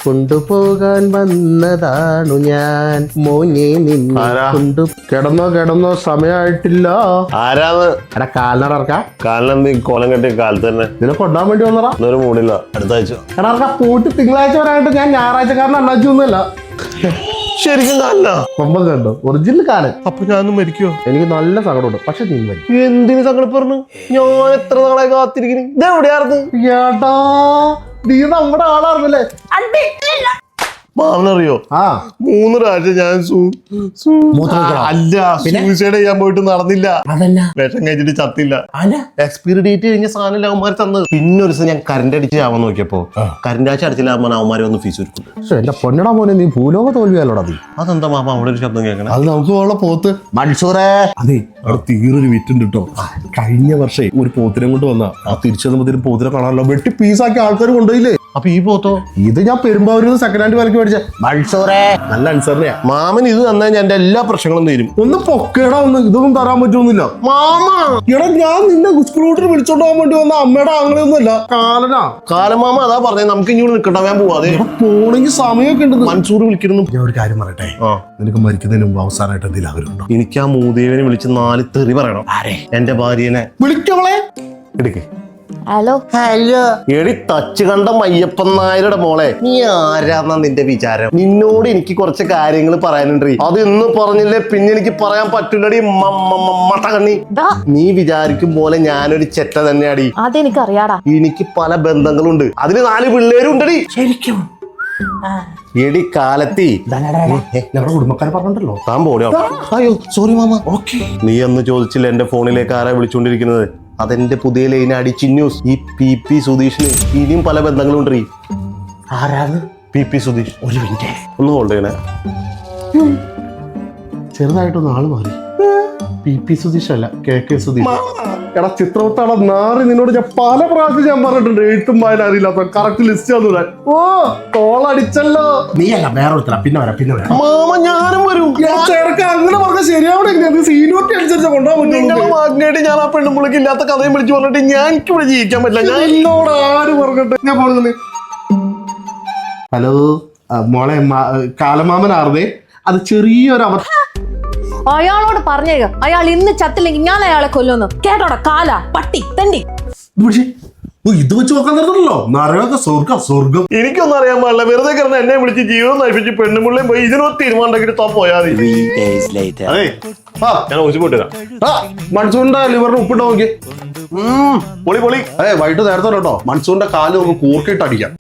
കൊണ്ടുപോകാൻ വന്നതാണു ഞാൻ മോനെ നിന്നെ കിടന്നോ സമയമായിട്ടില്ല. ആരാന്ന്? എടാ കാലിനടർക്ക കാലിനെന്ത് കോലം കെട്ടിയ കാലത്ത് തന്നെ ഇതിനെ കൊണ്ടാൻ വേണ്ടി വന്നടാ. ഇന്നൊരു മൂടില്ല, അടുത്ത ആഴ്ച. എടാ പോയിട്ട് തിങ്കളാഴ്ച വരാനായിട്ട് ഞാൻ ഞായറാഴ്ചക്കാരൻ അണ്ണാച്ചൊന്നുമല്ല. ശരിക്കും കാലിന കൊമ്പം കണ്ടോ ഒറിജിനൽ കാലൻ. അപ്പൊ ഞാനൊന്നും മരിക്കോ? എനിക്ക് നല്ല സങ്കടമുണ്ട്, പക്ഷെ നീ മരിക്കും. എന്തിനു സങ്കടപ്പെടുന്നു? ഞാൻ എത്ര നാളെ കാത്തിരിക്കുന്നു. ഇത് എവിടെയായിരുന്നു? ഏട്ടാ നീ നമ്മുടെ ആളായിരുന്നല്ലേ. മാവനറിയോ? 3 പ്രാവശ്യം ഞാൻ സൂസൈഡ് ചെയ്യാൻ പോയിട്ട് നടന്നില്ല. വിഷം കഴിച്ചിട്ട് ചത്തില്ല. എക്സ്പയറി ഡേറ്റ് കഴിഞ്ഞ സാധനം അവന്മാർ തന്നത്. പിന്നെ ഒരു ദിവസം ഞാൻ കറണ്ട് അടിച്ച് ആവാൻ നോക്കിയപ്പോ കറണ്ട് ആഴ്ച അടിച്ചില്ല അവന്മാരെ ഒന്ന് ഫീസ് ഒരുക്കും. പക്ഷെ എന്റെ പൊന്നടാ മോനെ നീ ഭൂലോക തോൽവിയല്ലോടാ നീ. അതെന്താ മാമ അവിടെ ഒരു ശബ്ദം കേൾക്കണം? അത് നമുക്ക് ഉള്ള പോത്ത് മൻസൂറേ. അതെ അവിടെ തീരൊരു വിറ്റുണ്ട് കേട്ടോ. കഴിഞ്ഞ വർഷം ഒരു പോത്തിനെ കൊണ്ട് വന്ന ആ തിരിച്ചു വന്നപ്പോ പോത്തിനെ കാണാനല്ലോ വെട്ടി പീസാക്കി ആൾക്കാർ കൊണ്ടുപോയില്ലേ. അപ്പൊ ഈ പോത്തോ? ഇത് ഞാൻ പെരുമ്പാവൂരിൽ സെക്കൻഡ് ഹാൻഡ് വിലക്ക് മേടിച്ച മൻസൂറേ. നല്ല അനുസരണയാ മാമൻ. ഇത് തന്നാൽ ഞാൻ എന്റെ എല്ലാ പ്രശ്നങ്ങളും തീരും. ഒന്ന് പൊക്കേടാ, ഒന്ന് ഇതൊന്നും തരാൻ പറ്റുമെന്നില്ല മാമ. എടാ ഞാൻ നിന്നെ സ്കൂട്ടർ വിളിച്ചോണ്ട് പോകാൻ വേണ്ടി വന്ന അമ്മയുടെ ആങ്ങളൊന്നുമല്ല, കാലനാ. കാലമാമ അതാ പറഞ്ഞത്, നമുക്ക് ഇനി നിൽക്കണ്ട, ഞാൻ പോവാതെ. പോണെങ്കിൽ സമയമൊക്കെ ഉണ്ട്. മൻസൂർ വിളിക്കുന്നു. ഞാൻ ഒരു കാര്യം പറയട്ടെ, നിനക്ക് മരിക്കുന്നതിന് മുമ്പ് അവസാനമായിട്ട് എന്തെങ്കിലും ആഗ്രഹമുണ്ടോ? എനിക്ക് ആ മൂദേവനെ വിളിച്ച് 4 തെറി പറയണം. എന്റെ ഭാര്യനെ വിളിക്കവളെ എടുക്ക്. ഹലോ എടി തച്ച് കണ്ട മയ്യപ്പൻ നായരുടെ മോളെ, നീ ആരാന്നാ നിന്റെ വിചാരം? നിന്നോട് എനിക്ക് കുറച്ച് കാര്യങ്ങൾ പറയാനുണ്ട്. അത് ഇന്ന് പറഞ്ഞില്ലേ പിന്നെ എനിക്ക് പറയാൻ പറ്റില്ലടി മട്ടകണ്ണി. നീ വിചാരിക്കും പോലെ ഞാനൊരു ചെറ്റ തന്നെയാടി. അതെനിക്കറിയാടാ. എനിക്ക് പല ബന്ധങ്ങളുണ്ട്, അതിന് 4 പിള്ളേരും ഉണ്ടടി. ശരിക്കും എടി കാലത്തി ഞങ്ങളുടെ കുടുംബക്കാരെ പറഞ്ഞിട്ടല്ലോ. താൻ പോടിയോ? അയ്യോ സോറി മാമ. ഓക്കെ. നീ എന്ന് ചോദിച്ചില്ല എന്റെ ഫോണിലേക്ക് ആരാ വിളിച്ചോണ്ടിരിക്കുന്നത്? അതെന്റെ പുതിയ ലൈനാടി ചിന്യൂസ്. ഈ PP സുധീഷിന് ഇനിയും പല ബന്ധങ്ങളുണ്ട്. ആരാണ് PP സുധീഷ്? ഒരു മിനിറ്റ് ഒന്ന് ഹോൾഡ് ചെയ്യണേ. ചെറുതായിട്ടൊന്ന് ആള് മാറി. PP സുധീഷ് അല്ല, KK സുധീഷ്. എടാ ചിത്രവത്താടാ നാറി. നിന്നോട് ഞാൻ പല പ്രാവശ്യം ഞാൻ പറഞ്ഞിട്ടുണ്ട് എഴുത്തും വായന അറിയില്ലാത്ത കറക്റ്റ് ലിസ്റ്റ് തന്നൂരാൻ. ഓ കോളടിച്ചല്ലോ. നീ അല്ല വേറെ ഒരുത്തരാ. പിന്നെ വരാം മാമ. ഞാനും വരും. അങ്ങനെ പറഞ്ഞ ശരിയാവണേ. സീനിയോറിറ്റി അനുസരിച്ച് കൊണ്ടുപോകാൻ പറ്റും. ഞാൻ ആ പെണ്ണുമ്പുള്ളിക്ക് ഇല്ലാത്ത കഥയും വിളിച്ചു പറഞ്ഞിട്ട് ഞാൻ എനിക്ക് ഇവിടെ ജീവിക്കാൻ പറ്റില്ല. ഞാൻ എന്നോട് ആര് പറഞ്ഞിട്ട് ഞാൻ പോണത്? ഹലോ മോളെ, കാലമാമനാർന്നേ. അത് ചെറിയൊരു അവർ. അയാളോട് പറഞ്ഞേക്ക, അയാൾ ഇന്ന് ചത്തില്ലെങ്കിൽ ഞാൻ അയാളെ കൊല്ലുന്നു. കേട്ടോടാ കാല പട്ടി തണ്ടി. ഇത് വെച്ച് നോക്കാൻ തരുന്നല്ലോ. നരക സ്വർഗം. എനിക്കൊന്നും അറിയാൻ പാടില്ല. വെറുതെ കിടന്ന് എന്നെ വിളിച്ച് ജീവിതം നയിപ്പിച്ച് പെണ്ണുമുള്ളയും പോയി ഇതിനൊരു തീരുമാനം ഉണ്ടാക്കിട്ട് താൻ പോയാൽ മതി. അതെ ഞാൻ ഓസിപ്പോട്ട് തരാം. മൺസൂണിന്റെ ലിവറിന് ഉപ്പിട്ട് നോക്കി. പൊളി. അതെ വൈകിട്ട് നേരത്തെ കേട്ടോ മൺസൂണിന്റെ കാല് നമുക്ക് കൂർക്കിട്ട് അടിക്കാം.